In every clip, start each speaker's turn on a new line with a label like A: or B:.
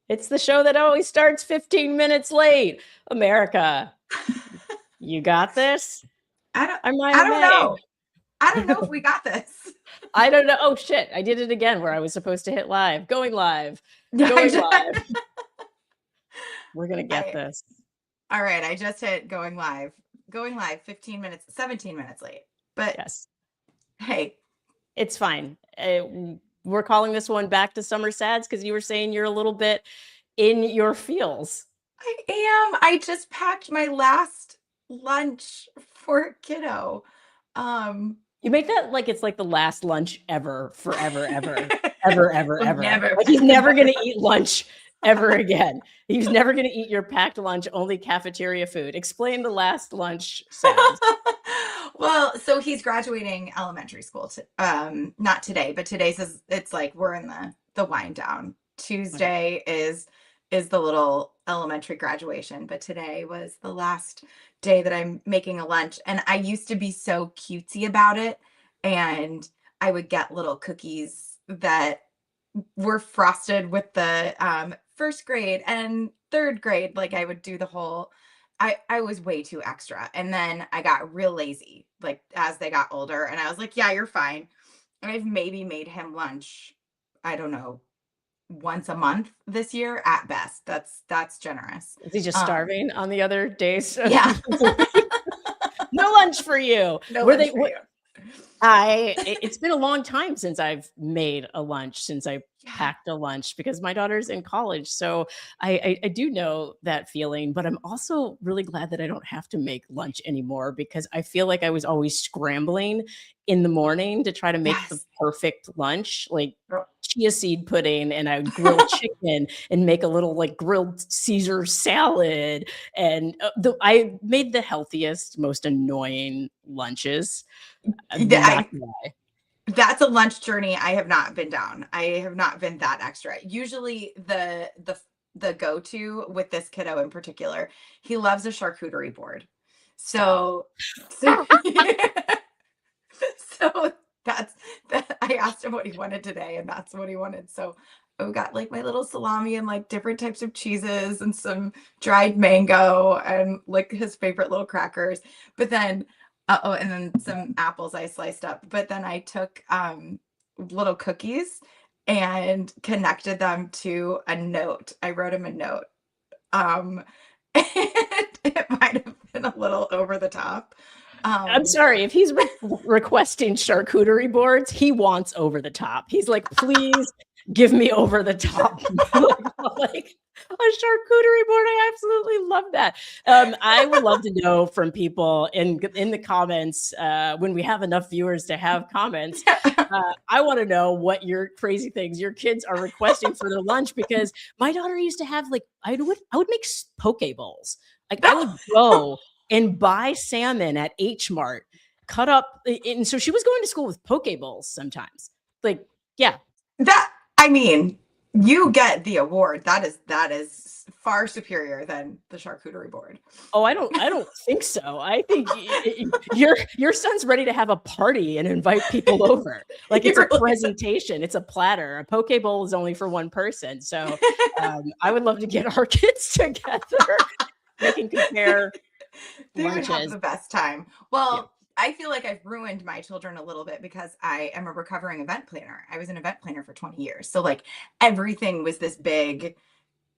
A: It's the show that always starts 15 minutes late. America, you got this?
B: I
A: I'm Maya
B: don't
A: May.
B: know. I don't know if we got this.
A: I don't know. Oh, shit. I did it again where I was supposed to hit live. Going live. Going live. We're going to get this.
B: All right. I just hit going live. Going live 17 minutes late. But
A: yes,
B: hey,
A: it's fine. We're calling this one Back to Summer Sads because you were saying you're a little bit in your feels.
B: I am. I just packed my last lunch for kiddo.
A: You make that like it's like the last lunch ever, forever, ever, ever, ever, ever.
B: Never.
A: Like he's never going to eat lunch ever again. He's never going to eat your packed lunch, only cafeteria food. Explain the last lunch sounds.
B: Well, so he's graduating elementary school. Not today, but today's it's like we're in the wind down. Tuesday is the little elementary graduation, but today was the last day that I'm making a lunch. And I used to be so cutesy about it, and I would get little cookies that were frosted with the first grade and third grade. Like I would do the whole. I was way too extra, and then I got real lazy. Like as they got older, and I was like, "Yeah, you're fine." And I've maybe made him lunch. I don't know, once a month this year at best. That's generous.
A: Is he just starving on the other days?
B: Yeah.
A: No lunch for you.
B: No lunch for you.
A: It's been a long time since I've made a lunch, since I packed a lunch, because my daughter's in college. So I do know that feeling, but I'm also really glad that I don't have to make lunch anymore, because I feel like I was always scrambling in the morning to try to make the perfect lunch, like chia seed pudding, and I would grill chicken and make a little like grilled Caesar salad. And I made the healthiest, most annoying lunches.
B: That's a lunch journey I have not been down. I have not been that extra. Usually the go-to with this kiddo in particular, he loves a charcuterie board. So that's that. I asked him what he wanted today, and that's what he wanted. So I got like my little salami and like different types of cheeses and some dried mango and like his favorite little crackers. But then and then some apples I sliced up. But then I took little cookies and connected them to a note. I wrote him a note. And it might have been a little over the top.
A: I'm sorry, if he's requesting charcuterie boards, he wants over the top. He's like, please give me over the top. Like a charcuterie board. I absolutely love that. I would love to know from people in the comments, when we have enough viewers to have comments. I want to know what your crazy things your kids are requesting for their lunch, because my daughter used to have like I would make poke bowls. Like I would go and buy salmon at H Mart, cut up, and so she was going to school with poke bowls sometimes. Like, yeah.
B: I mean, you get the award. That is far superior than the charcuterie board.
A: Oh, I don't think so. I think your son's ready to have a party and invite people over. Like it's a presentation. It's a platter. A poke bowl is only for one person. So I would love to get our kids together. They can compare.
B: They would have the best time. Well, I feel like I've ruined my children a little bit because I am a recovering event planner. I was an event planner for 20 years. So like everything was this big,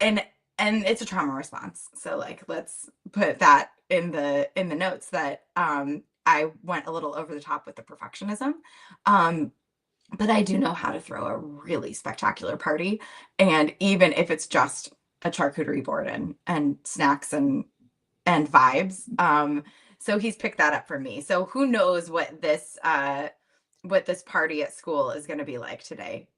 B: and it's a trauma response. So like, let's put that in the notes that I went a little over the top with the perfectionism. But I do know how to throw a really spectacular party. And even if it's just a charcuterie board and snacks and vibes. So he's picked that up for me. So who knows what this party at school is going to be like today.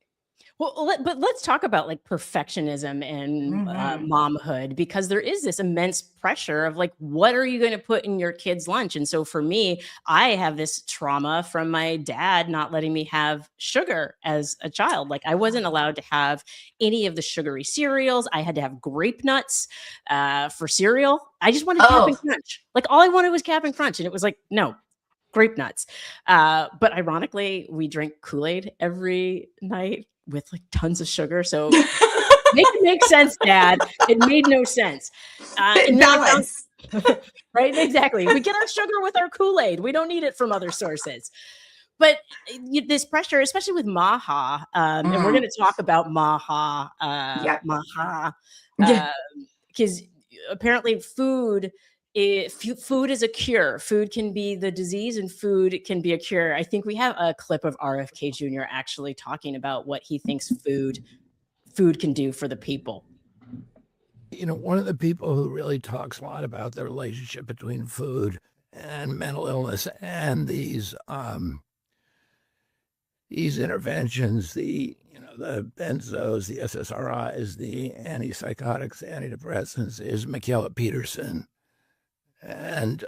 A: Well, but let's talk about like perfectionism and momhood, because there is this immense pressure of like, what are you going to put in your kid's lunch? And so for me, I have this trauma from my dad not letting me have sugar as a child. Like I wasn't allowed to have any of the sugary cereals. I had to have grape nuts for cereal. I just wanted Cap'n Crunch. Like all I wanted was Cap'n Crunch. And it was like, no, grape nuts. But ironically, we drink Kool-Aid every night with like tons of sugar. So Make it make sense, Dad. It made no sense. And then I found,
B: Balance.
A: right? Exactly. We get our sugar with our Kool-Aid. We don't need it from other sources. But this pressure, especially with MAHA, and we're going to talk about MAHA,
B: Yep.
A: MAHA,
B: Yeah.
A: because apparently food is a cure. Food can be the disease and food can be a cure. I think we have a clip of RFK Jr. actually talking about what he thinks food can do for the people.
C: You know, one of the people who really talks a lot about the relationship between food and mental illness and these interventions, the benzos, the SSRIs, the antipsychotics, antidepressants, is Michaela Peterson. And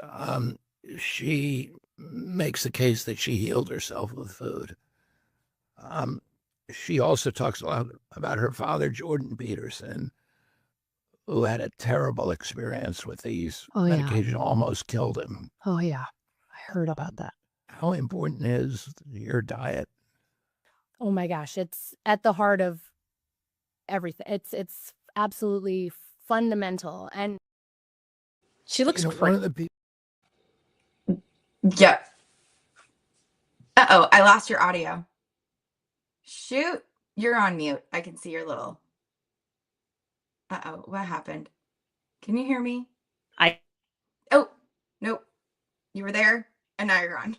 C: she makes the case that she healed herself with food. She also talks a lot about her father, Jordan Peterson, who had a terrible experience with these medications, almost killed him.
D: Oh, yeah. I heard about that.
C: How important is your diet?
D: Oh my gosh, it's at the heart of everything. It's absolutely fundamental. And
A: she looks
C: one of the people.
B: Yep. Uh-oh, I lost your audio. Shoot, you're on mute. I can see your little. Uh-oh, what happened? Can you hear me? Oh, nope. You were there and now you're on.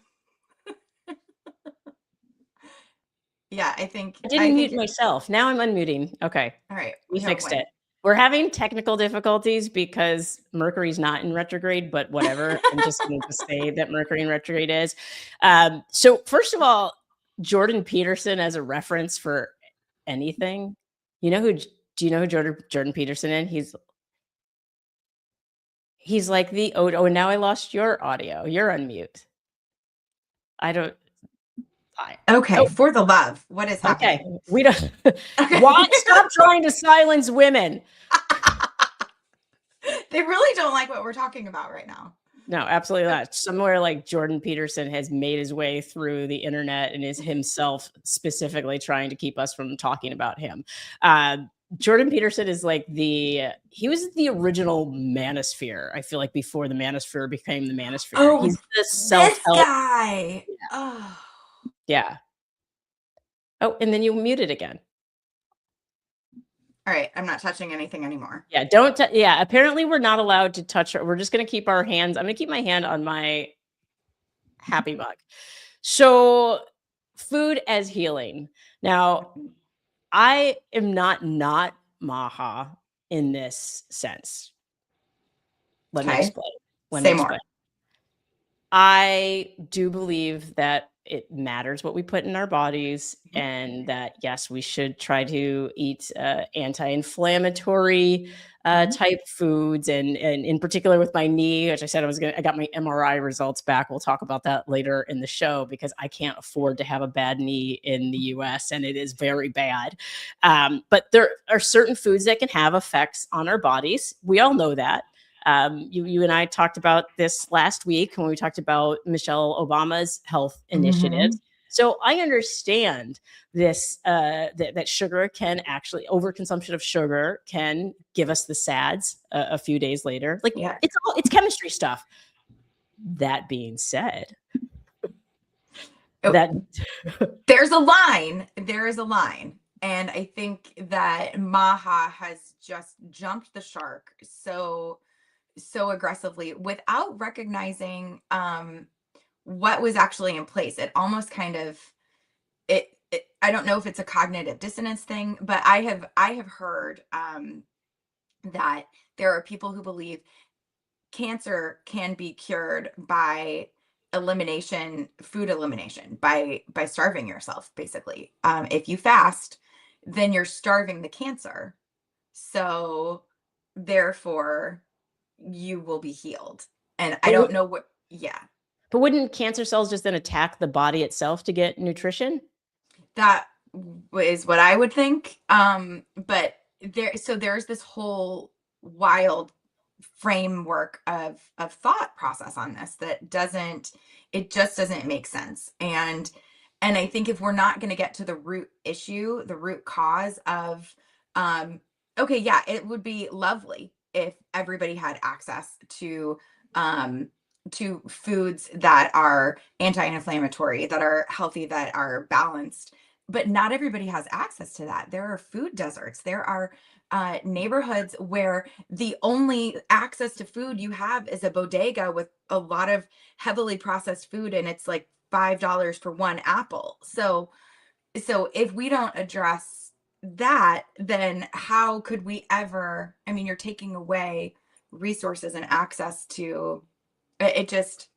B: Yeah, I
A: didn't mute myself. Now I'm unmuting. Okay.
B: All right.
A: We fixed it. We're having technical difficulties because Mercury's not in retrograde, but whatever. I'm just going to say that Mercury in retrograde is. So first of all, Jordan Peterson as a reference for anything. Do you know who Jordan Peterson is? He's like oh, now I lost your audio. You're on mute.
B: Okay, for the love. What is happening?
A: Okay, we don't. Why stop trying to silence women?
B: They really don't like what we're talking about right now.
A: No, absolutely not. Somewhere like Jordan Peterson has made his way through the internet and is himself specifically trying to keep us from talking about him. Jordan Peterson is like he was the original manosphere. I feel like before the manosphere became the manosphere.
B: Oh,
A: he's the self-help
B: guy. Yeah.
A: Oh. Yeah. Oh, and then you muted again.
B: All right. I'm not touching anything anymore.
A: Yeah. Apparently we're not allowed to touch her. We're just going to keep our hands. I'm going to keep my hand on my happy mug. So food as healing. Now, I am not MAHA in this sense. Let me explain.
B: Say more.
A: I do believe that it matters what we put in our bodies, and that, yes, we should try to eat anti-inflammatory type foods. And in particular with my knee, which I said I got my MRI results back. We'll talk about that later in the show because I can't afford to have a bad knee in the US, and it is very bad. But there are certain foods that can have effects on our bodies. We all know that. You and I talked about this last week when we talked about Michelle Obama's health initiatives. So I understand this, that sugar can actually, overconsumption of sugar can give us the SADS a few days later. Like, it's chemistry stuff. That being said,
B: there's a line. There is a line. And I think that MAHA has just jumped the shark so aggressively without recognizing what was actually in place. It almost kind of I don't know if it's a cognitive dissonance thing, but I have heard that there are people who believe cancer can be cured by food elimination, by starving yourself, basically. If you fast, then you're starving the cancer. So therefore you will be healed. And I don't know what,
A: But wouldn't cancer cells just then attack the body itself to get nutrition?
B: That is what I would think. But there's this whole wild framework of thought process on this that just doesn't make sense. And I think if we're not going to get to the root issue, the root cause of Okay, yeah, it would be lovely if everybody had access um to foods that are anti-inflammatory, that are healthy, that are balanced. But not everybody has access to that. There are food deserts. There are neighborhoods where the only access to food you have is a bodega with a lot of heavily processed food, and it's like $5 for one apple. So if we don't address that, then how could we ever, I mean, you're taking away resources and access to it just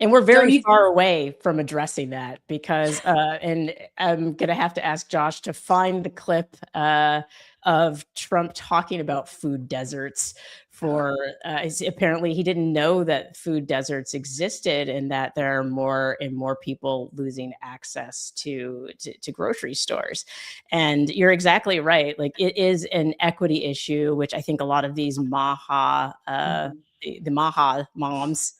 A: And we're
B: don't
A: very
B: you
A: far away from addressing that because, and I'm going to have to ask Josh to find the clip of Trump talking about food deserts for, apparently he didn't know that food deserts existed and that there are more and more people losing access to grocery stores. And you're exactly right. Like it is an equity issue, which I think a lot of these MAHA, the MAHA moms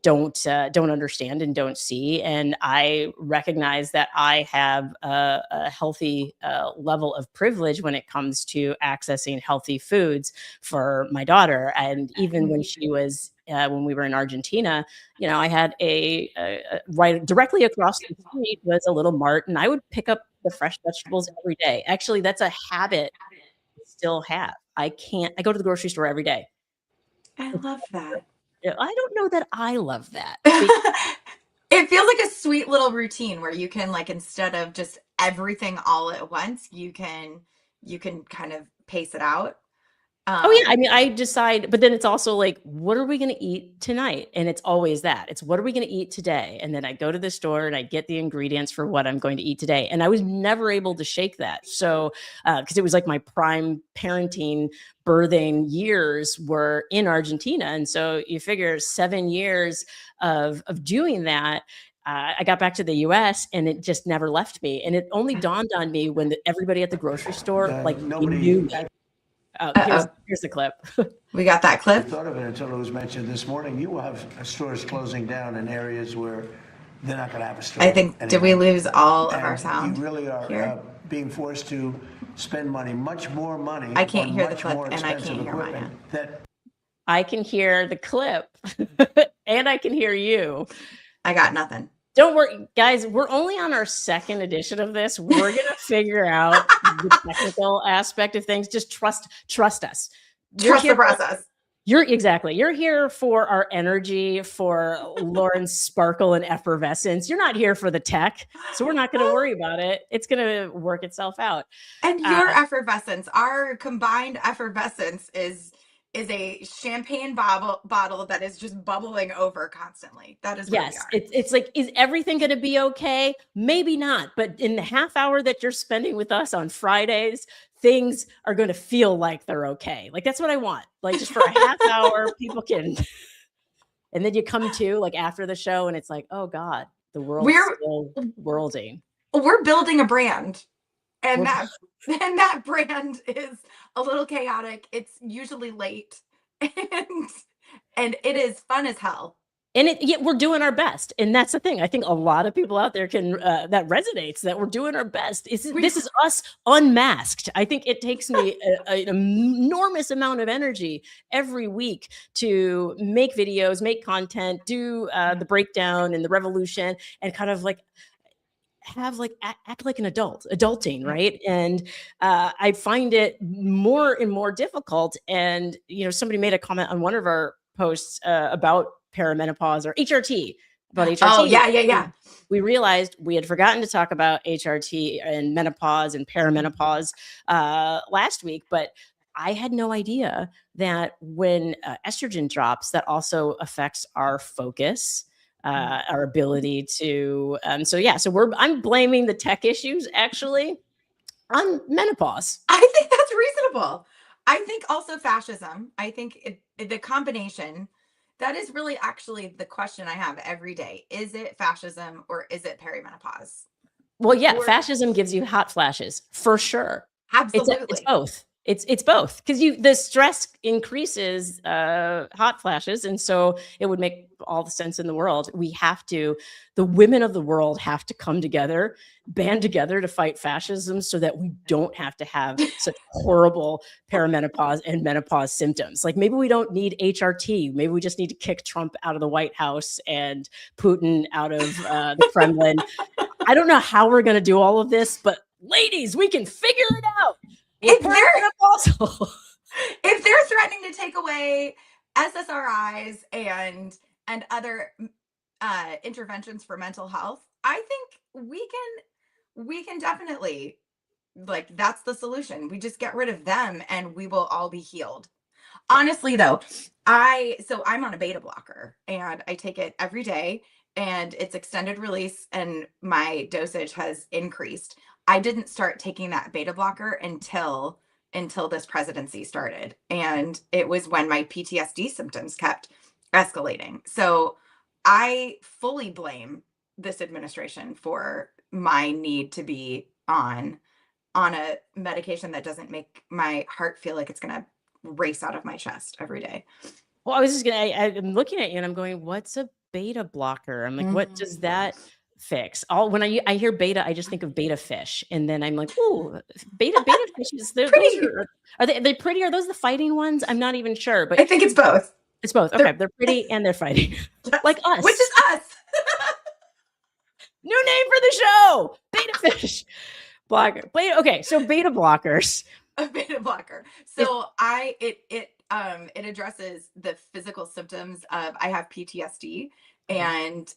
A: don't understand and don't see. And I recognize that I have a healthy level of privilege when it comes to accessing healthy foods for my daughter. And even when she was when we were in Argentina, you know, I had a right directly across the street was a little mart, and I would pick up the fresh vegetables every day. Actually, that's a habit I still have. I go to the grocery store every day.
B: I love that.
A: I don't know that I love that.
B: It feels like a sweet little routine where you can, like, instead of just everything all at once, you can kind of pace it out.
A: Oh yeah, I mean, I decide, but then it's also like, what are we going to eat tonight? And it's always that. It's what are we going to eat today? And then I go to the store and I get the ingredients for what I'm going to eat today. And I was never able to shake that. So, because it was like my prime parenting, birthing years were in Argentina, and so you figure 7 years of doing that. I got back to the U.S. and it just never left me. And it only dawned on me when everybody at the grocery store like
E: nobody
A: knew me. Here's the clip.
B: We got that
E: I
B: clip.
E: thought of it until it was mentioned this morning. You will have stores closing down in areas where they're not going to have a store.
B: I think, did we lose all of our
E: And
B: sound?
E: You really are
B: here?
E: being forced to spend money, much more money.
B: I can't
E: on
B: hear the
E: much
B: clip,
E: more
B: and I
E: expensive
B: can't hear Maya.
E: equipment that
A: I can hear the clip and I can hear you.
B: I got nothing.
A: Don't worry, guys. We're only on our second edition of this. We're going to figure out the technical aspect of things. Just trust us.
B: Trust the process.
A: You're here for our energy, for Lauren's sparkle and effervescence. You're not here for the tech, so we're not going to worry about it. It's going to work itself out.
B: And your effervescence, our combined effervescence is a champagne bottle that is just bubbling over constantly. That is where we are.
A: It's like, is everything going to be okay? Maybe not, but in the half hour that you're spending with us on Fridays, things are going to feel like they're okay. Like that's what I want. Like just for a half hour, people can, and then you come to like after the show, and it's like, oh God, the world's still worlding.
B: We're building a brand. And that brand is a little chaotic. It's usually late, and it is fun as hell.
A: And we're doing our best, and that's the thing. I think a lot of people out there can that resonates. That we're doing our best. This is us unmasked. I think it takes me an enormous amount of energy every week to make videos, make content, do the breakdown and the revolution, and kind of like have like act like an adulting, right? And I find it more and more difficult. And you know, somebody made a comment on one of our posts about perimenopause or HRT, about HRT.
B: Oh yeah.
A: We realized we had forgotten to talk about HRT and menopause and perimenopause last week, but I had no idea that when estrogen drops, that also affects our focus. Our ability to, so I'm blaming the tech issues actually on menopause.
B: I think that's reasonable. I think also fascism. I think the combination, that is really actually the question I have every day. Is it fascism or is it perimenopause?
A: Well, yeah, fascism gives you hot flashes for sure.
B: Absolutely.
A: It's both. It's both, because the stress increases hot flashes, and so it would make all the sense in the world. The women of the world have to come together, band together to fight fascism, so that we don't have to have such horrible perimenopause and menopause symptoms. Like, maybe we don't need HRT. Maybe we just need to kick Trump out of the White House and Putin out of the Kremlin. I don't know how we're going to do all of this, but ladies, we can figure it out.
B: If they're threatening to take away SSRIs and other interventions for mental health, I think we can definitely, like, that's the solution. We just get rid of them and we will all be healed. Honestly, though, I'm on a beta blocker and I take it every day, and it's extended release, and my dosage has increased. I didn't start taking that beta blocker until this presidency started. And it was when my PTSD symptoms kept escalating. So I fully blame this administration for my need to be on a medication that doesn't make my heart feel like it's going to race out of my chest every day.
A: Well, I'm looking at you and I'm going, what's a beta blocker? I'm like, what does that fix? When I hear beta, I just think of beta fish, and then I'm like, ooh, beta fishes. Are they pretty? Are those the fighting ones? I'm not even sure, but
B: I think it's both.
A: It's both. Okay, they're pretty and they're fighting, like us,
B: which is us.
A: New name for the show: beta fish blocker. Okay, so beta blockers.
B: A beta blocker. So it addresses the physical symptoms of, I have PTSD. And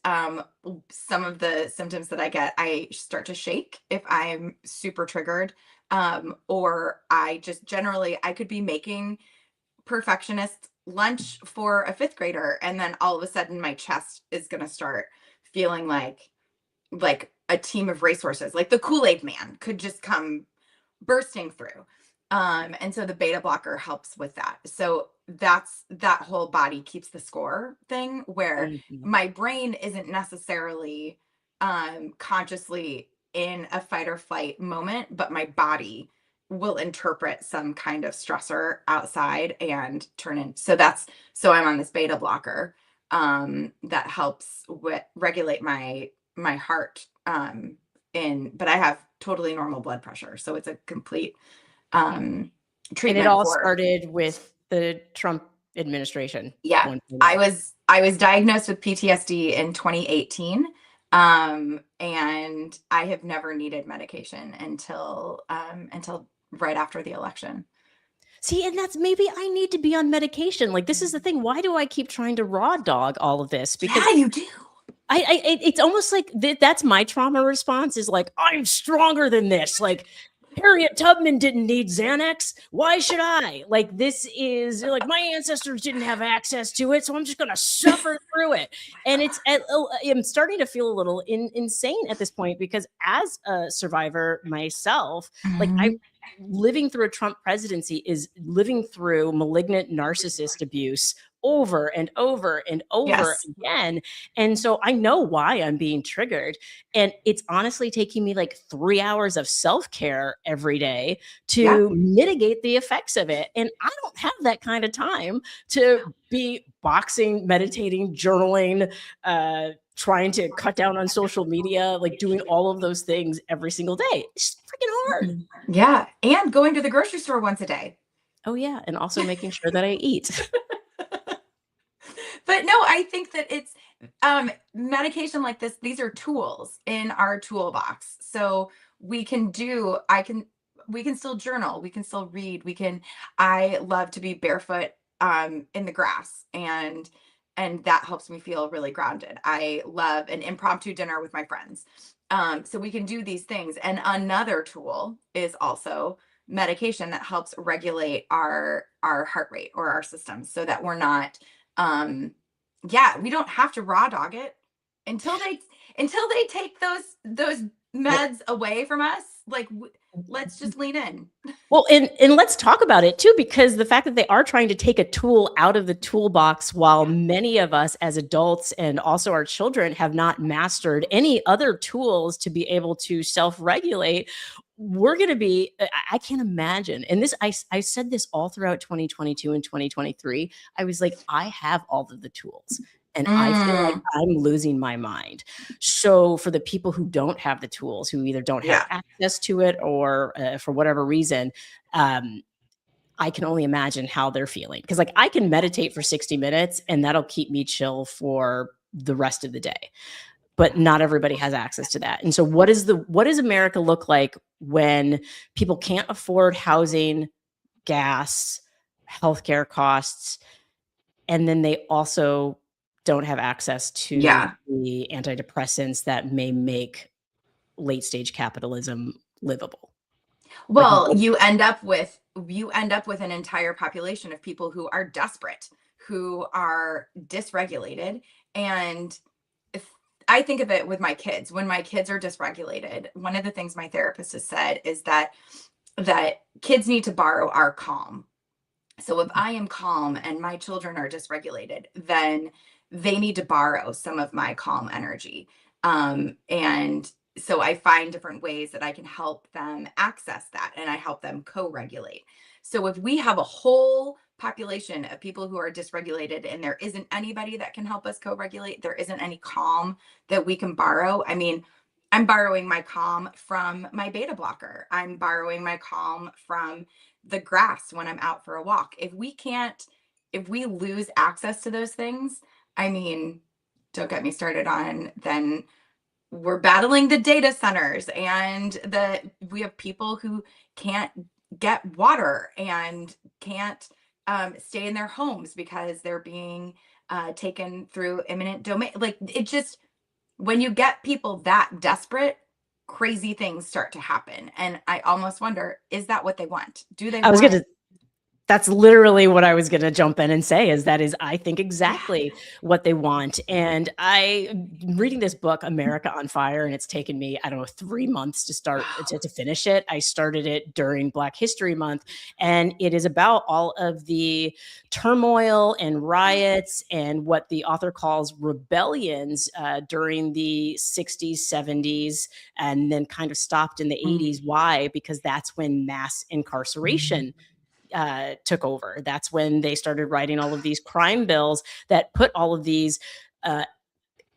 B: some of the symptoms that I get, I start to shake if I'm super triggered, or I just generally, I could be making perfectionist lunch for a 5th grader, and then all of a sudden my chest is going to start feeling like a team of racehorses, like the Kool-Aid man could just come bursting through. And so the beta blocker helps with that. So that whole body keeps the score thing, where my brain isn't necessarily consciously in a fight or flight moment, but my body will interpret some kind of stressor outside and turn in. So I'm on this beta blocker that helps regulate my heart. But I have totally normal blood pressure. So it's a complete treatment.
A: And it all started with the Trump administration.
B: Yeah. I was diagnosed with PTSD in 2018. And I have never needed medication until right after the election.
A: See, and that's, maybe I need to be on medication. Like, this is the thing. Why do I keep trying to raw dog all of this?
B: Because you do.
A: It's almost like that's my trauma response, is like, I'm stronger than this. Like, Harriet Tubman didn't need Xanax. Why should I? Like, this is like, my ancestors didn't have access to it, so I'm just going to suffer through it. And I'm starting to feel a little insane at this point, because as a survivor myself, like, living through a Trump presidency is living through malignant narcissist abuse over and over and over again. And so I know why I'm being triggered. And it's honestly taking me like 3 hours of self-care every day to mitigate the effects of it. And I don't have that kind of time to be boxing, meditating, journaling, trying to cut down on social media, like doing all of those things every single day. It's freaking hard.
B: Yeah. And going to the grocery store once a day.
A: Oh yeah. And also making sure that I eat.
B: But no, I think that it's medication like this. These are tools in our toolbox. So we can still journal. We can still read. I love to be barefoot in the grass, and that helps me feel really grounded. I love an impromptu dinner with my friends. So we can do these things. And another tool is also medication that helps regulate our heart rate or our systems, so that we're not we don't have to raw dog it until they take those meds away from us. Like, let's just lean in.
A: Well, and let's talk about it too, because the fact that they are trying to take a tool out of the toolbox, while many of us as adults and also our children have not mastered any other tools to be able to self-regulate. we're going to be, I can't imagine. And this, I said this all throughout 2022 and 2023. I was like, I have all of the tools and I feel like I'm losing my mind. So for the people who don't have the tools, who either don't have access to it or for whatever reason, I can only imagine how they're feeling. Because like I can meditate for 60 minutes and that'll keep me chill for the rest of the day. But not everybody has access to that. And so what does America look like when people can't afford housing, gas, healthcare costs, and then they also don't have access to the antidepressants that may make late stage capitalism livable?
B: Well, you end up with an entire population of people who are desperate, who are dysregulated. And if I think of it with my kids, when my kids are dysregulated, one of the things my therapist has said is that kids need to borrow our calm. So if I am calm and my children are dysregulated, then they need to borrow some of my calm energy. And so I find different ways that I can help them access that, and I help them co-regulate. So if we have a whole population of people who are dysregulated and there isn't anybody that can help us co-regulate, there isn't any calm that we can borrow. I mean, I'm borrowing my calm from my beta blocker. I'm borrowing my calm from the grass when I'm out for a walk. If we lose access to those things, I mean, don't get me started on then we're battling the data centers and we have people who can't get water and can't stay in their homes because they're being taken through eminent domain. Like it just, when you get people that desperate, crazy things start to happen. And I almost wonder, is that what they want? Do they
A: That's literally what I was going to jump in and say I think exactly what they want. And I'm reading this book, America on Fire, and it's taken me, I don't know, 3 months to finish it. I started it during Black History Month, and it is about all of the turmoil and riots and what the author calls rebellions during the 60s, 70s, and then kind of stopped in the 80s. Why? Because that's when mass incarceration took over. That's when they started writing all of these crime bills that put all of these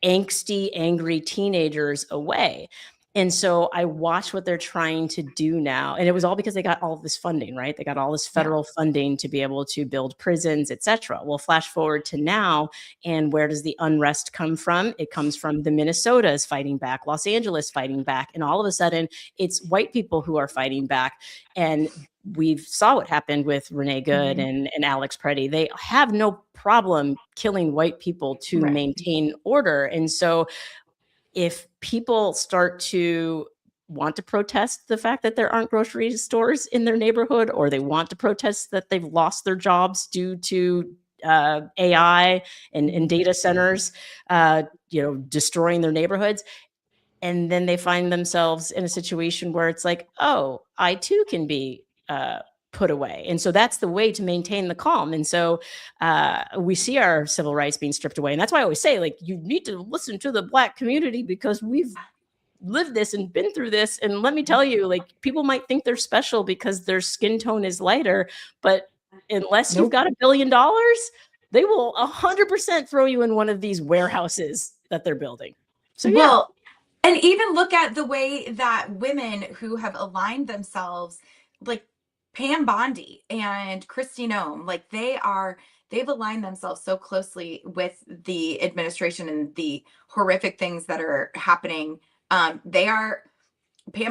A: angsty, angry teenagers away. And so I watch what they're trying to do now. And it was all because they got all of this funding, right? They got all this federal funding to be able to build prisons, et cetera. Well, flash forward to now, and where does the unrest come from? It comes from the Minnesotas fighting back, Los Angeles fighting back. And all of a sudden, it's white people who are fighting back. And we saw what happened with Renee Good and Alex Preddy. They have no problem killing white people to maintain order. And so if people start to want to protest the fact that there aren't grocery stores in their neighborhood, or they want to protest that they've lost their jobs due to AI and data centers, destroying their neighborhoods, and then they find themselves in a situation where it's like, oh, I too can be put away. And so that's the way to maintain the calm. And so we see our civil rights being stripped away. And that's why I always say, like, you need to listen to the Black community, because we've lived this and been through this. And let me tell you, like, people might think they're special because their skin tone is lighter, but unless you've got $1 billion, they will 100% throw you in one of these warehouses that they're building. So
B: well, and even look at the way that women who have aligned themselves, like Pam Bondi and Kristi Noem, like they've aligned themselves so closely with the administration and the horrific things that are happening. Pam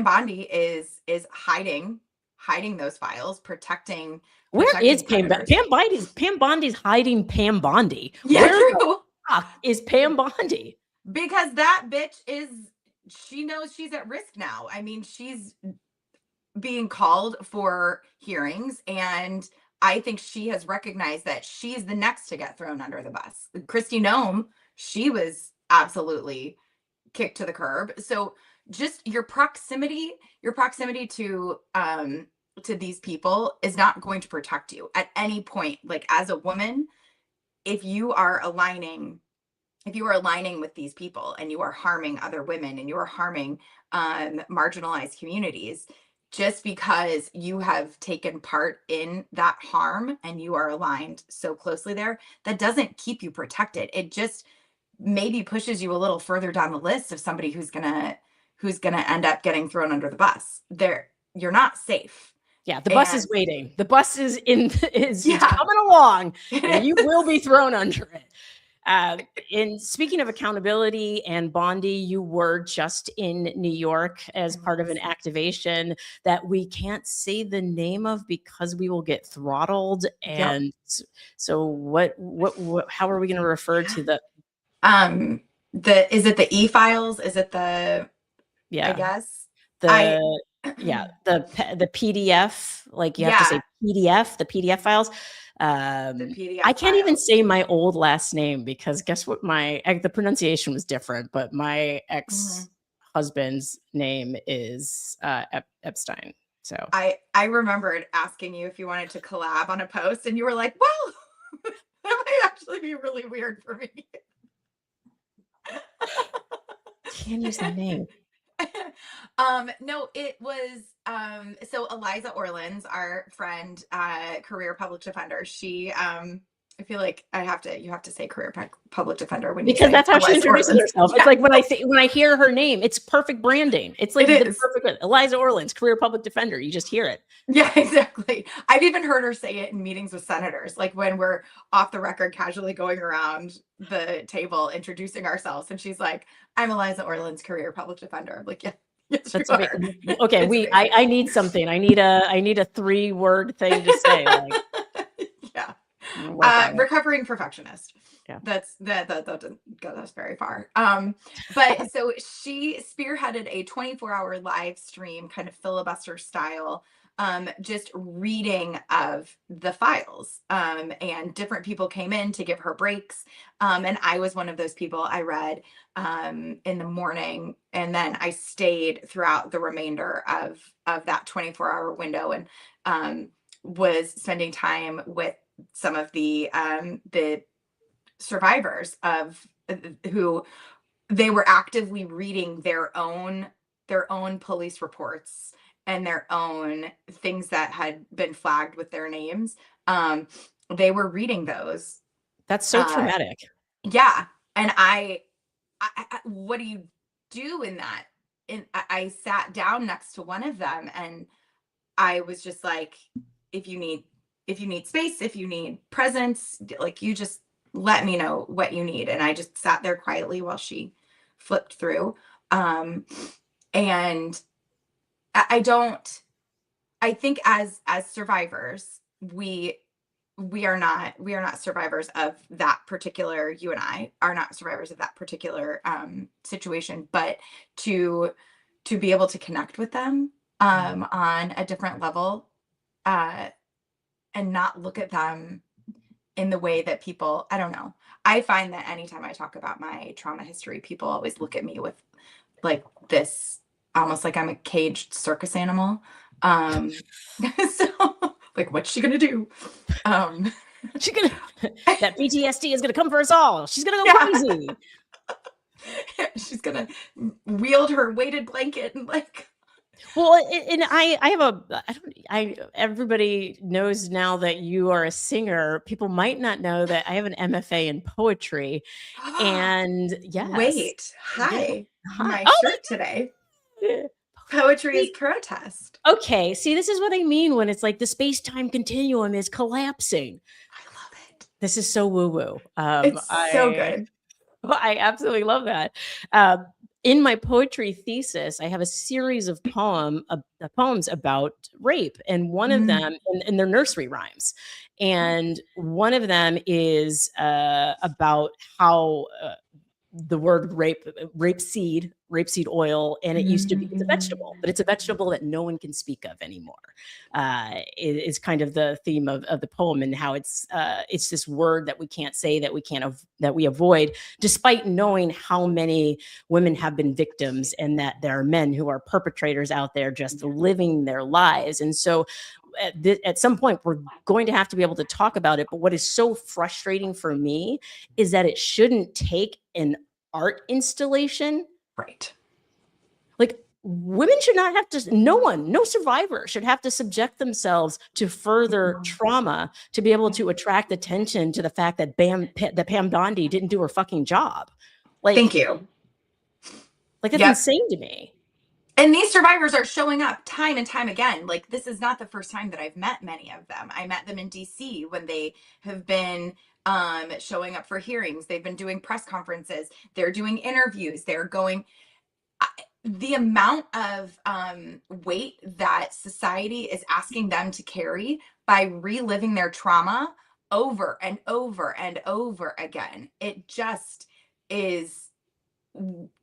B: Bondi is hiding those files, protecting.
A: Where is Pam Bondi? Pam Bondi's hiding Pam Bondi.
B: Yeah,
A: where the fuck is Pam Bondi?
B: Because that bitch she knows she's at risk now. I mean, she's being called for hearings, and I think she has recognized that she's the next to get thrown under the bus. Kristi Noem, she was absolutely kicked to the curb. So just your proximity to these people is not going to protect you at any point. Like, as a woman, if you are aligning with these people and you are harming other women and you are harming marginalized communities, just because you have taken part in that harm and you are aligned so closely there, that doesn't keep you protected. It just maybe pushes you a little further down the list of somebody who's gonna end up getting thrown under the bus. You're not safe.
A: Yeah, the bus is waiting. The bus is coming along, and you will be thrown under it. In speaking of accountability and Bondi, you were just in New York as part of an activation that we can't say the name of because we will get throttled. And so what how are we going to refer to the
B: is it the e-files? Is it the I guess
A: the PDF, like you have to say PDF, the PDF files.
B: The PDF
A: I can't even say my old last name because guess what? The pronunciation was different, but my ex-husband's name is Epstein. So
B: I remembered asking you if you wanted to collab on a post, and you were like, "Well, that might actually be really weird for me."
A: Can't use that name.
B: No, it was so Eliza Orleans, our friend, career public defender. She I feel like you have to say career public defender
A: because that's how she introduces herself. It's like when I hear her name, it's perfect branding. It's like the perfect Eliza Orleans, career public defender. You just hear it.
B: Yeah, exactly. I've even heard her say it in meetings with senators, like when we're off the record casually going around the table introducing ourselves, and she's like, "I'm Eliza Orleans, career public defender." I'm like, "Yeah." Yes,
A: that's okay. I need something. I need a 3-word thing to say. Like,
B: recovering perfectionist. Yeah, that doesn't go us very far. But so she spearheaded a 24-hour live stream, kind of filibuster style, just reading of the files. And different people came in to give her breaks. And I was one of those people. I read in the morning, and then I stayed throughout the remainder of that 24-hour window, and was spending time with some of the survivors of who they were actively reading their own police reports and their own things that had been flagged with their names. They were reading those.
A: That's so traumatic.
B: Yeah. And I what do you do in that? And I sat down next to one of them, and I was just like, if you need space, if you need presence, like, you just let me know what you need. And I just sat there quietly while she flipped through. And I think as survivors, we are not survivors of that particular, you and I are not survivors of that particular situation, but to be able to connect with them on a different level, and not look at them in the way that people, I don't know. I find that anytime I talk about my trauma history, people always look at me with like this, almost like I'm a caged circus animal. So like, what's she gonna do? That
A: PTSD is gonna come for us all. She's gonna go crazy.
B: She's gonna wield her weighted blanket and like.
A: Well, and everybody knows now that you are a singer. People might not know that I have an MFA in poetry. And yes.
B: Wait, hi. My shirt today. Poetry is protest.
A: Okay, see, this is what I mean when it's like the space-time continuum is collapsing.
B: I love it.
A: This is so woo-woo.
B: It's so good.
A: I absolutely love that. In my poetry thesis, I have a series of poems about rape, and one of them, and they're nursery rhymes, and one of them is about how the word rapeseed oil, and it used to be, it's a vegetable, but it's a vegetable that no one can speak of anymore. It is kind of the theme of the poem, and how it's this word that we can't say, that we avoid, despite knowing how many women have been victims, and that there are men who are perpetrators out there just living their lives. And so at some point we're going to have to be able to talk about it. But what is so frustrating for me is that it shouldn't take an art installation.
B: Right.
A: Like, women should not have to, no survivor should have to subject themselves to further trauma to be able to attract attention to the fact that Pam Bondi didn't do her fucking job. Like,
B: thank you.
A: Like, that's insane to me.
B: And these survivors are showing up time and time again. Like, this is not the first time that I've met many of them. I met them in DC when they have been showing up for hearings. They've been doing press conferences. They're doing interviews. They're going. The amount of weight that society is asking them to carry by reliving their trauma over and over and over again, it just is.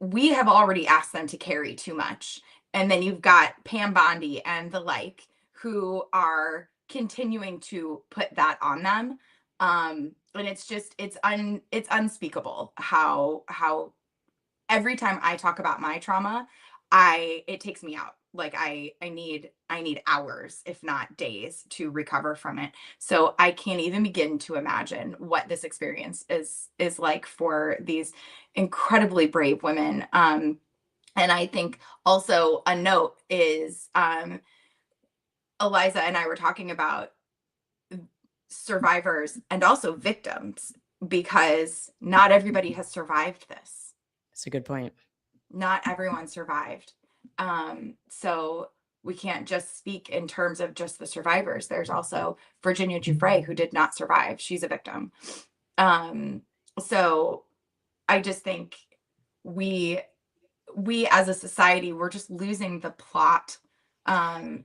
B: We have already asked them to carry too much. And then you've got Pam Bondi and the like, who are continuing to put that on them. And it's just, it's unspeakable how every time I talk about my trauma, it takes me out. Like I need hours, if not days, to recover from it. So I can't even begin to imagine what this experience is like for these incredibly brave women. And I think also a note is Eliza and I were talking about survivors and also victims, because not everybody has survived this.
A: That's a good point.
B: Not everyone survived. So we can't just speak in terms of just the survivors. There's also Virginia Giuffre, who did not survive. She's a victim. So I just think we as a society, we're just losing the plot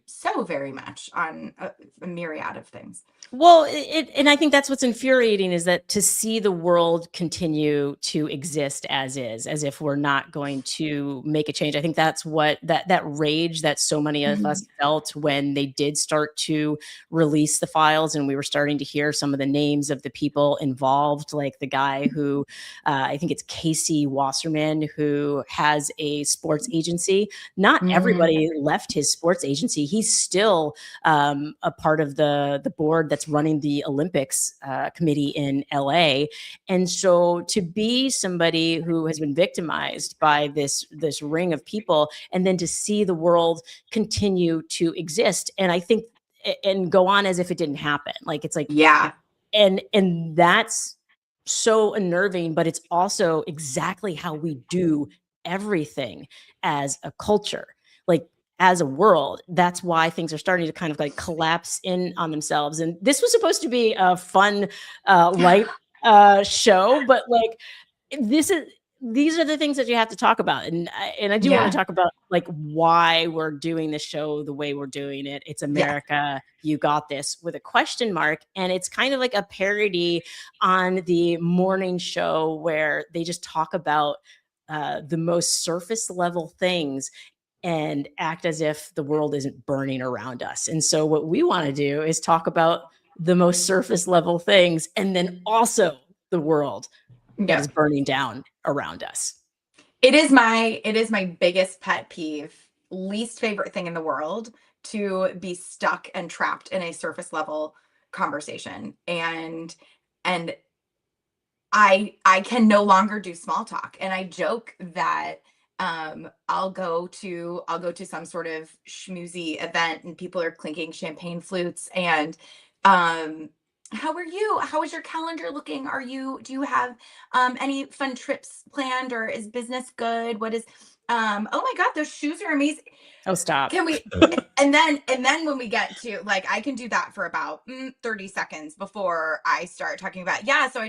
B: so very much on a myriad of things.
A: Well, and I think that's what's infuriating, is that to see the world continue to exist as is, as if we're not going to make a change. I think that's what that rage that so many of us felt when they did start to release the files, and we were starting to hear some of the names of the people involved, like the guy who I think it's Casey Wasserman, who has a sports agency. Not everybody left his sports agency. He's still a part of the board that's running the Olympics committee in LA. And so to be somebody who has been victimized by this ring of people, and then to see the world continue to exist, and I think, and go on as if it didn't happen. Like, it's like,
B: yeah.
A: And that's so unnerving, but it's also exactly how we do everything as a culture. Like, as a world, that's why things are starting to kind of like collapse in on themselves. And this was supposed to be a fun, light show, but like, these are the things that you have to talk about. And I do want to talk about like why we're doing the show the way we're doing it. It's America, You Got This, with a question mark. And it's kind of like a parody on the morning show where they just talk about the most surface level things and act as if the world isn't burning around us. And so what we want to do is talk about the most surface level things, and then also the world that is burning down around us.
B: It is my biggest pet peeve, least favorite thing in the world, to be stuck and trapped in a surface level conversation. And I can no longer do small talk. And I joke that I'll go to some sort of schmoozy event and people are clinking champagne flutes and how are you? How is your calendar looking? Do you have any fun trips planned, or is business good? What is oh my God, those shoes are amazing.
A: Oh, stop.
B: Can we and then when we get to, like, I can do that for about 30 seconds before I start talking about, so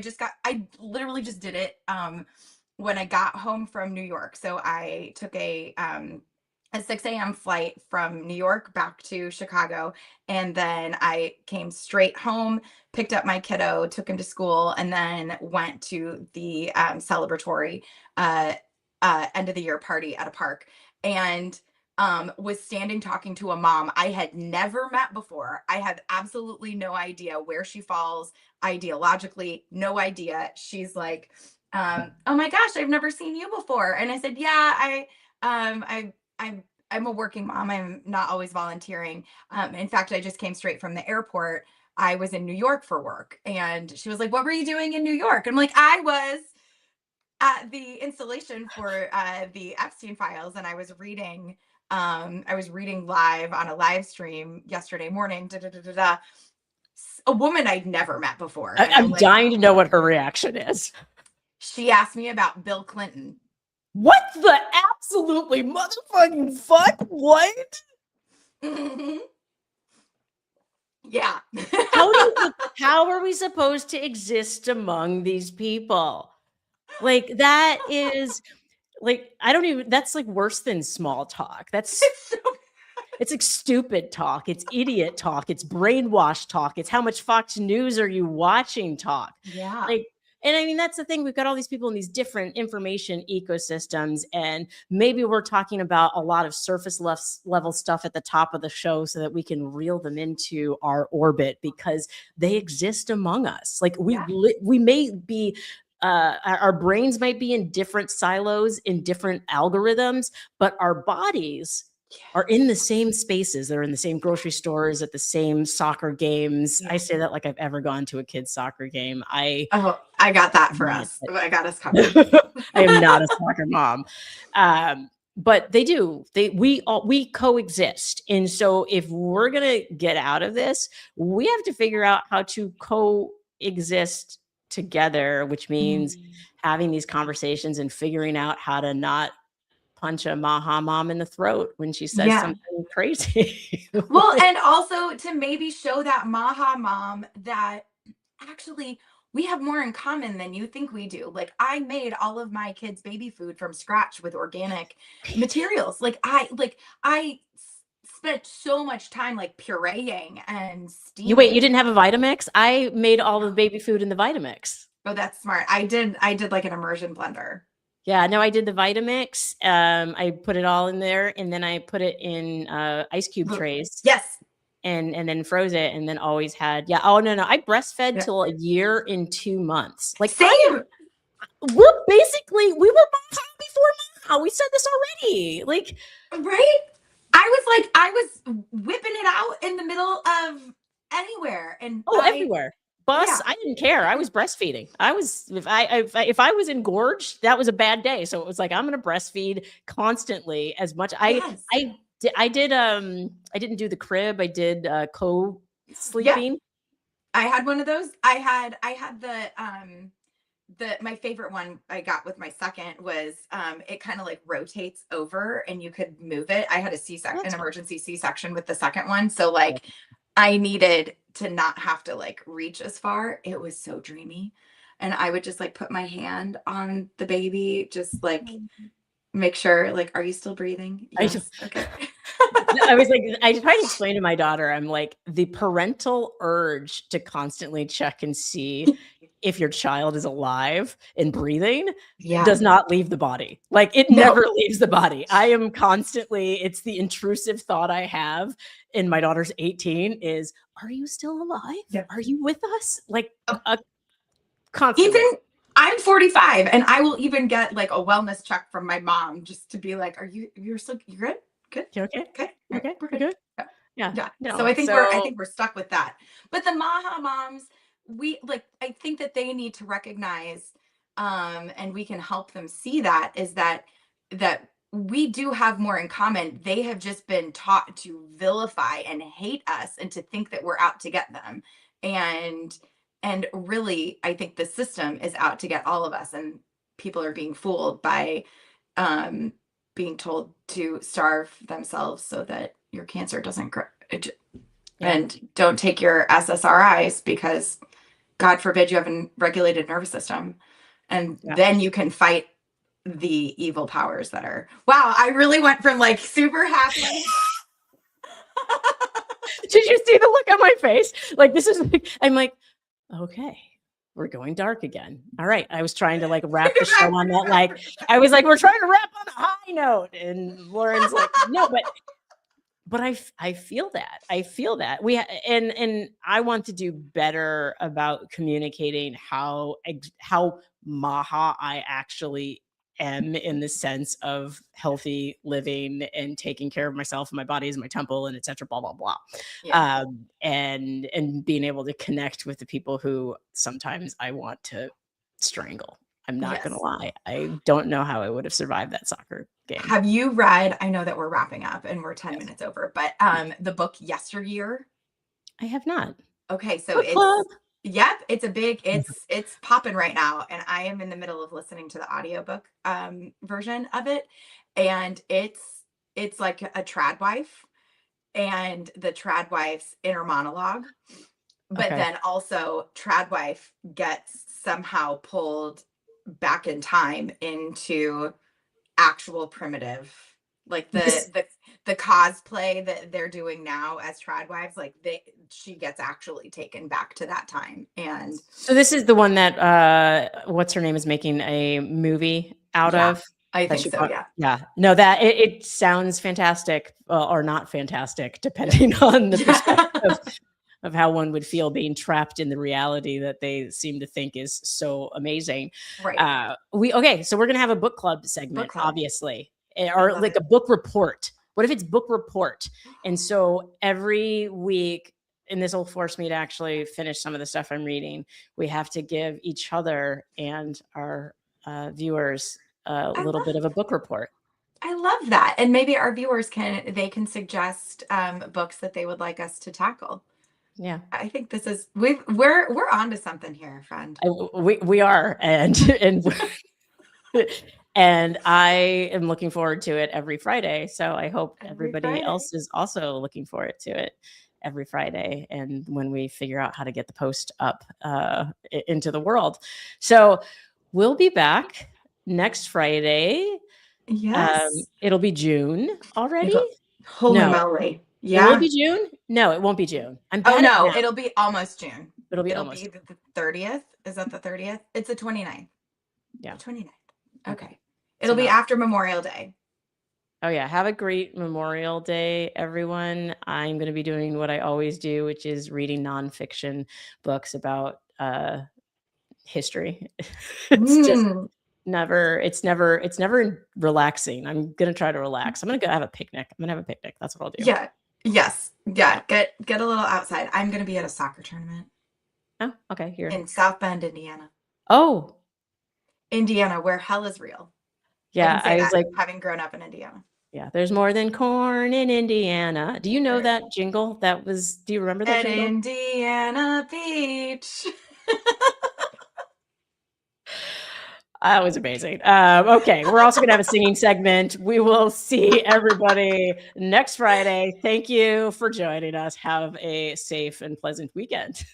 B: I literally just did it when I got home from New York. So I took a 6 a.m. flight from New York back to Chicago. And then I came straight home, picked up my kiddo, took him to school, and then went to the celebratory end of the year party at a park. And was standing talking to a mom I had never met before. I have absolutely no idea where she falls ideologically, no idea. She's like, oh my gosh, I've never seen you before. And I said, I'm a working mom. I'm not always volunteering. In fact, I just came straight from the airport. I was in New York for work. And she was like, what were you doing in New York? I'm like, I was at the installation for the Epstein files, and I was reading I was reading live on a live stream yesterday morning. A woman I'd never met before. And
A: I'm
B: like,
A: dying to know what her reaction is.
B: she asked me about Bill Clinton.
A: What the absolutely motherfucking fuck? What?
B: Yeah.
A: How are we supposed to exist among these people? Like, that is like, that's like worse than small talk. It's like stupid talk. It's idiot talk. It's brainwash talk. It's how much Fox News are you watching talk.
B: Yeah.
A: Like, and I mean, that's the thing. We've got all these people in these different information ecosystems, and maybe we're talking about a lot of surface level stuff at the top of the show so that we can reel them into our orbit because they exist among us. Like we may be, our brains might be in different silos, in different algorithms, but our bodies are in the same spaces. They're in the same grocery stores, at the same soccer games. I say that like I've ever gone to a kid's soccer game.
B: I got that for us. I got us covered.
A: I am not a soccer mom. But they do. We coexist. And so if we're gonna get out of this, we have to figure out how to coexist together, which means having these conversations and figuring out how to not punch a MAHA mom in the throat when she says something crazy.
B: Well, and also to maybe show that MAHA mom that actually we have more in common than you think we do. Like, I made all of my kids' baby food from scratch with organic materials. Like I spent so much time like pureeing and steaming.
A: You didn't have a Vitamix? I made all the baby food in the Vitamix.
B: Oh, that's smart. I did like an immersion blender.
A: Yeah, no, I did the Vitamix. I put it all in there, and then I put it in ice cube trays.
B: Yes.
A: And then froze it, and then always had Oh no, I breastfed till a year and 2 months. Like,
B: same.
A: we were MAHA before MAHA. We said this already. Like,
B: right? I was whipping it out in the middle of anywhere and
A: everywhere. Bus, I didn't care. I was breastfeeding. If I was engorged, that was a bad day. So it was like, I'm going to breastfeed constantly as much. I didn't do the crib. I did co-sleeping.
B: Yeah. I had one of those. I had my favorite one I got with my second was it kind of like rotates over and you could move it. I had an emergency C-section with the second one. So like I needed to not have to like reach as far. It was so dreamy. And I would just like put my hand on the baby, just like make sure, like, are you still breathing? Yes. Okay.
A: I was like, I tried to explain to my daughter, I'm like, the parental urge to constantly check and see if your child is alive and breathing does not leave the body. Like, it never leaves the body. I am constantly, it's the intrusive thought I have, and my daughter's 18 is, are you still alive? Yeah. Are you with us? Like, constantly.
B: Even I'm 45 and I will even get like a wellness check from my mom just to be like, you're good? Good.
A: You okay?
B: Okay.
A: Okay.
B: We're good.
A: Yeah.
B: No, so I think we're stuck with that. But the MAHA moms, I think that they need to recognize, and we can help them see that is that we do have more in common. They have just been taught to vilify and hate us and to think that we're out to get them. And really, I think the system is out to get all of us, and people are being fooled by being told to starve themselves so that your cancer doesn't grow. And don't take your SSRIs because, God forbid, you have a regulated nervous system. And then you can fight the evil powers that are. Wow, I really went from like super happy.
A: Did you see the look on my face? Like, this is, I'm like, okay, we're going dark again. All right. I was trying to like wrap the show on that. Like, I was like, we're trying to wrap on a high note. And Lauren's like, no, but I feel that. I feel that and I want to do better about communicating how MAHA I actually am in the sense of healthy living and taking care of myself and my body is my temple and etc. Blah blah blah, and being able to connect with the people who sometimes I want to strangle. I'm not going to
B: Yes.
A: lie. I don't know how I would have survived that soccer game.
B: Have you read, I know that we're wrapping up and we're 10
A: Yes.
B: minutes over, but the book Yesteryear?
A: I have not.
B: Okay, so
A: Book club.
B: it's a big, it's popping right now, and I am in the middle of listening to the audiobook version of it, and it's like a trad wife and the trad wife's inner monologue, but
A: Okay.
B: then also trad wife gets somehow pulled back in time into actual primitive, like the cosplay that they're doing now as trad wives, like she gets actually taken back to that time. And
A: So this is the one that what's her name is making a movie out
B: Yeah,
A: of.
B: I
A: That
B: think
A: she
B: so,
A: bought-
B: yeah.
A: Yeah. No, that it sounds fantastic or not fantastic, depending on the perspective of how one would feel being trapped in the reality that they seem to think is so amazing.
B: Right.
A: So we're gonna have a book club segment,
B: Book club.
A: obviously,
B: I
A: or
B: love
A: like
B: it.
A: a book report. What if it's book report? And so every week, and this will force me to actually finish some of the stuff I'm reading, we have to give each other and our viewers a little bit of a book report.
B: I love that. And maybe our viewers can suggest books that they would like us to tackle.
A: Yeah,
B: I think this is we're onto something here, friend.
A: we are, and and I am looking forward to it every Friday. So I hope
B: Every
A: everybody
B: Friday.
A: else is also looking forward to it every Friday. And when we figure out how to get the post up into the world, so we'll be back next Friday.
B: Yes.
A: It'll be June already.
B: Holy
A: No.
B: moly.
A: Will
B: Yeah.
A: it be June? No, it won't be June. I'm
B: Oh
A: bad at
B: no,
A: math.
B: it'll be almost June.
A: It'll be
B: It'll
A: almost.
B: be the 30th. Is that the 30th? It's the 29th.
A: Yeah.
B: The 29th. Okay.
A: Okay.
B: It'll
A: So
B: be
A: not-
B: after Memorial Day.
A: Oh yeah, have a great Memorial Day, everyone. I'm going to be doing what I always do, which is reading nonfiction books about history. It's just never relaxing. I'm going to try to relax. I'm going to go have a picnic. I'm going to have a picnic. That's what I'll do.
B: Yeah. Yes. Yeah. Get a little outside. I'm going to be at a soccer tournament
A: Oh, okay. Here.
B: in South Bend, Indiana.
A: Oh,
B: Indiana, where hell is real.
A: yeah.
B: I
A: I
B: can
A: was
B: say
A: like,
B: that, having grown up in Indiana.
A: yeah, there's more than corn in Indiana. Do you know
B: Right.
A: that jingle? Do you remember that
B: At
A: jingle?
B: Indiana Beach.
A: That was amazing. Okay, we're also going to have a singing segment. We will see everybody next Friday. Thank you for joining us. Have a safe and pleasant weekend.